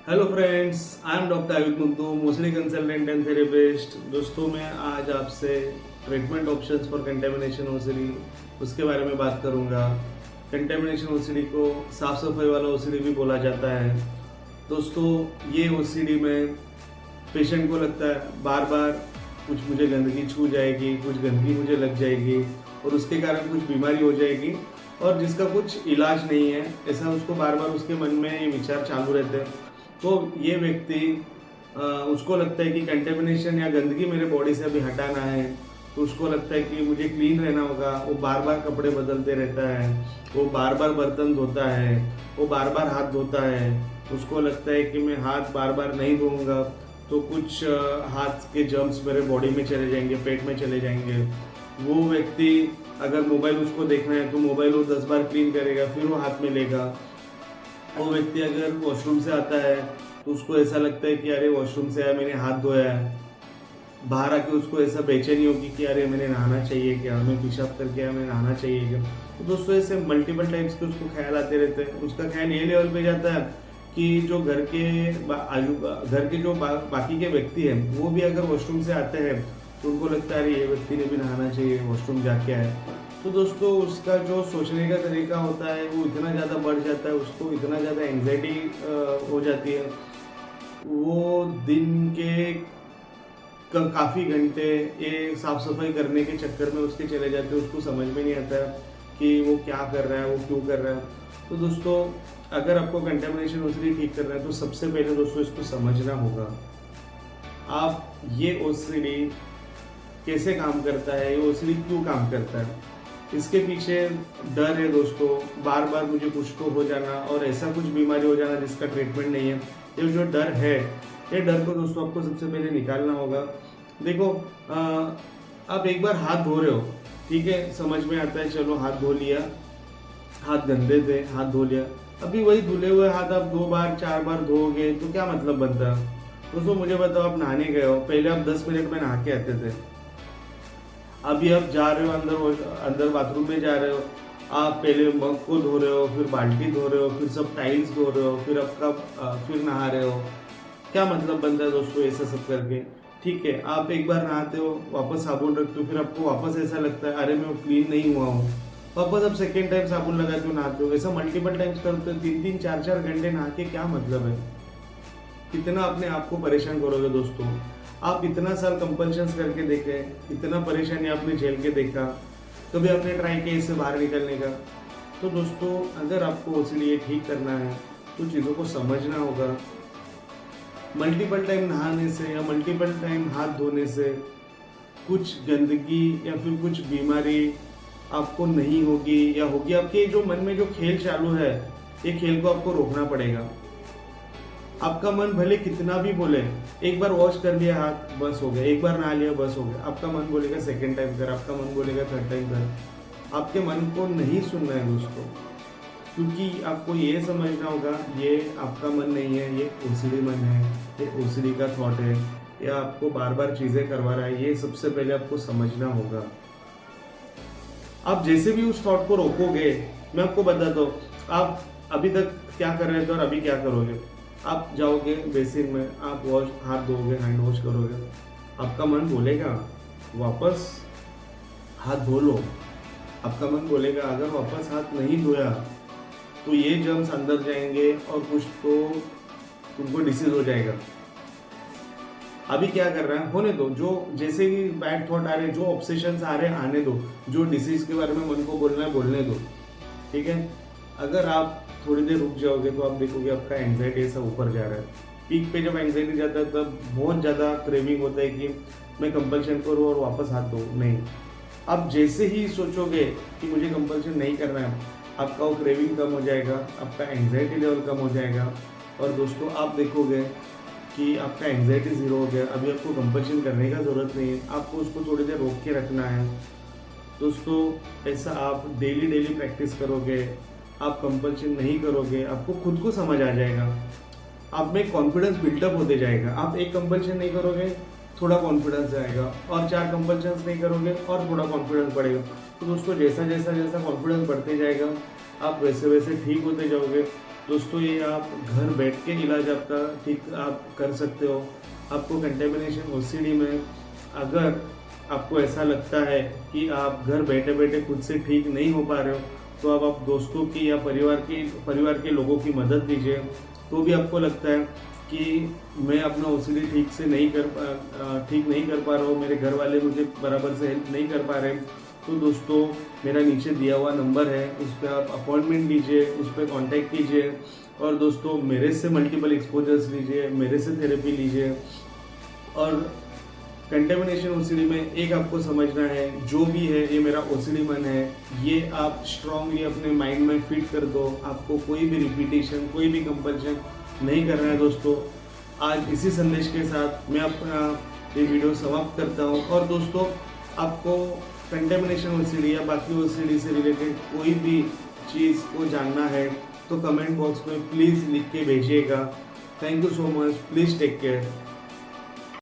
Hello friends, I am doctor आयुध मुग्धू, Moseley consultant and therapist. दोस्तों, मैं आज आपसे treatment options for contamination OCD उसके बारे में बात करूंगा। कंटेमिनेशन ओसीडी को साफ सफाई वाला ओसीडी भी बोला जाता है। दोस्तों, ये ओसीडी में पेशेंट को लगता है बार बार कुछ मुझे गंदगी छू जाएगी, कुछ गंदगी मुझे लग जाएगी और उसके कारण कुछ बीमारी हो जाएगी और जिसका कुछ इलाज नहीं है, ऐसा उसको बार बार उसके मन में ये विचार चालू रहते हैं। तो ये व्यक्ति उसको लगता है कि कंटेमिनेशन या गंदगी मेरे बॉडी से अभी हटाना है, तो उसको लगता है कि मुझे क्लीन रहना होगा। वो बार बार कपड़े बदलते रहता है, वो बार बार बर्तन धोता है, वो बार बार हाथ धोता है। उसको लगता है कि मैं हाथ बार बार नहीं धोऊंगा तो कुछ हाथ के जर्म्स मेरे बॉडी में चले जाएंगे, पेट में चले जाएंगे। वो व्यक्ति अगर मोबाइल उसको देखना है तो मोबाइल वो 10 बार क्लीन करेगा, फिर वो हाथ में लेगा। वो व्यक्ति अगर वॉशरूम से आता है तो उसको ऐसा लगता है कि अरे वॉशरूम से आया, मैंने हाथ धोया है। बाहर आके उसको ऐसा बेचैनी होगी कि अरे मैंने नहाना चाहिए क्या, मैं पेशाब करके आया, मैं नहाना चाहिए क्या। तो दोस्तों, ऐसे मल्टीपल टाइप्स के उसको ख्याल आते रहते हैं। उसका ख्याल ये लेवल पे जाता है कि जो घर के जो बाकी के व्यक्ति हैं वो भी अगर वॉशरूम से आते हैं तो उनको लगता है अरे ये व्यक्ति ने भी नहाना चाहिए, वॉशरूम जाके आए। तो दोस्तों, उसका जो सोचने का तरीका होता है वो इतना ज़्यादा बढ़ जाता है, उसको इतना ज़्यादा एंग्जाइटी हो जाती है। वो दिन के काफ़ी घंटे ये साफ सफाई करने के चक्कर में उसके चले जाते हैं। उसको समझ में नहीं आता है कि वो क्या कर रहा है, वो क्यों कर रहा है। तो दोस्तों, अगर आपको कंटेमिनेशन ओसीडी ठीक करना है तो सबसे पहले दोस्तों इसको समझना होगा। आप ये ओसीडी कैसे काम करता है, ये ओसीडी क्यों काम करता है, इसके पीछे डर है दोस्तों। बार बार मुझे कुछ तो हो जाना और ऐसा कुछ बीमारी हो जाना जिसका ट्रीटमेंट नहीं है, ये जो डर है, ये डर को दोस्तों आपको सबसे पहले निकालना होगा। देखो, आप एक बार हाथ धो रहे हो, ठीक है, समझ में आता है, चलो हाथ धो लिया, हाथ गंदे थे, हाथ धो लिया। अभी वही धुले हुए हाथ आप 2 बार 4 बार धोओगे तो क्या मतलब बनता है दोस्तों? मुझे बताओ, आप नहाने गए हो, पहले आप 10 मिनट में नहा के आते थे। अभी आप जा रहे हो अंदर बाथरूम में जा रहे हो, आप पहले मग को धो रहे हो, फिर बाल्टी धो रहे हो, फिर सब टाइल्स धो रहे हो, फिर आपका फिर नहा रहे हो। क्या मतलब बनता है दोस्तों ऐसा सब करके? ठीक है, आप एक बार नहाते हो, वापस साबुन रखते हो, फिर आपको वापस ऐसा लगता है अरे मैं क्लीन नहीं हुआ हूँ, वापस आप सेकेंड टाइम साबुन लगाते हो, नहाते हो। ऐसा मल्टीपल टाइम्स करते हो, 3-3 4-4 घंटे नहा के क्या मतलब है? कितना अपने आप को परेशान करोगे दोस्तों? आप इतना साल कंपल्शंस करके देखे, इतना परेशानी आपने झेल के देखा, कभी आपने ट्राई किया इससे बाहर निकलने का? तो दोस्तों, अगर आपको ओसीडी ठीक करना है तो चीज़ों को समझना होगा। मल्टीपल टाइम नहाने से या मल्टीपल टाइम हाथ धोने से कुछ गंदगी या फिर कुछ बीमारी आपको नहीं होगी, या होगी। आपके जो मन में जो खेल चालू है, ये खेल को आपको रोकना पड़ेगा। आपका मन भले कितना भी बोले, एक बार वॉश कर लिया हाथ बस हो गया, एक बार नहा लिया बस हो गया, आपका मन बोलेगा सेकेंड टाइम कर, आपका मन बोलेगा थर्ड टाइम कर। आपके मन को नहीं सुनना है दोस्तों, क्योंकि आपको ये समझना होगा ये आपका मन नहीं है, ये ओसीडी मन है, ये ओसीडी का थॉट है, या आपको बार बार चीज़ें करवा रहा है। ये सबसे पहले आपको समझना होगा। आप जैसे भी उस थॉट को रोकोगे, मैं आपको बताता हूँ, आप अभी तक क्या कर रहे थे और अभी क्या करोगे। आप जाओगे बेसिन में, आप हाथ धोगे, हैंड वॉश करोगे, आपका मन बोलेगा वापस हाथ धो लो। आपका मन बोलेगा अगर वापस हाथ नहीं धोया तो ये जर्म्स अंदर जाएंगे और कुछ तो तुमको डिसीज हो जाएगा। अभी क्या कर रहा है, होने दो। जो जैसे ही बैड थॉट आ रहे, जो ऑब्सेशंस आ रहे, आने दो। जो डिसीज के बारे में मन को बोलना है बोलने दो, ठीक है। अगर आप थोड़ी देर रुक जाओगे तो आप देखोगे आपका एंग्जाइटी ऐसा ऊपर जा रहा है। पीक पे जब एंग्जाइटी जाता है तब बहुत ज़्यादा क्रेविंग होता है कि मैं कंपल्शन करूँ और वापस हाथ धो। नहीं, आप जैसे ही सोचोगे कि मुझे कंपल्शन नहीं करना है, आपका वो क्रेविंग कम हो जाएगा, आपका एंग्जाइटी लेवल कम हो जाएगा और दोस्तों आप देखोगे कि आपका एंग्जाइटी ज़ीरो हो गया। अभी आपको कंपल्शन करने का ज़रूरत नहीं है, आपको उसको थोड़ी देर रोक के रखना है। दोस्तों, ऐसा आप डेली प्रैक्टिस करोगे, आप कंपल्शन नहीं करोगे, आपको खुद को समझ आ जाएगा, आप में कॉन्फिडेंस बिल्टअप होते जाएगा। आप एक कंपल्शन नहीं करोगे, थोड़ा कॉन्फिडेंस जाएगा, और 4 कंपल्शंस नहीं करोगे और थोड़ा कॉन्फिडेंस बढ़ेगा। तो दोस्तों, जैसा कॉन्फिडेंस बढ़ते जाएगा, आप वैसे वैसे ठीक होते जाओगे। दोस्तों ये आप घर बैठ के इलाज आपका ठीक आप कर सकते हो। आपको कंटेमिनेशन ओसीडी में अगर आपको ऐसा लगता है कि आप घर बैठे बैठे खुद से ठीक नहीं हो पा रहे हो, तो आप दोस्तों की या परिवार के लोगों की मदद लीजिए। तो भी आपको लगता है कि मैं अपना ओसीडी ठीक नहीं कर पा रहा हूँ, मेरे घर वाले मुझे बराबर से हेल्प नहीं कर पा रहे, तो दोस्तों मेरा नीचे दिया हुआ नंबर है, उस पर आप अपॉइंटमेंट लीजिए, उस पर कॉन्टैक्ट कीजिए और दोस्तों मेरे से मल्टीपल एक्सपोजर्स लीजिए, मेरे से थेरेपी लीजिए। और कंटेमिनेशन ओसीडी में एक आपको समझना है, जो भी है ये मेरा ओसीडी मन है, ये आप स्ट्रांगली अपने माइंड में फिट कर दो। आपको कोई भी रिपीटेशन, कोई भी कंपल्शन नहीं करना है दोस्तों। आज इसी संदेश के साथ मैं अपना ये वीडियो समाप्त करता हूँ। और दोस्तों आपको कंटेमिनेशन ओसीडी या बाकी ओसीडी से रिलेटेड कोई भी चीज़ को जानना है तो कमेंट बॉक्स में प्लीज़ लिख के भेजिएगा। Thank you so much, please take care.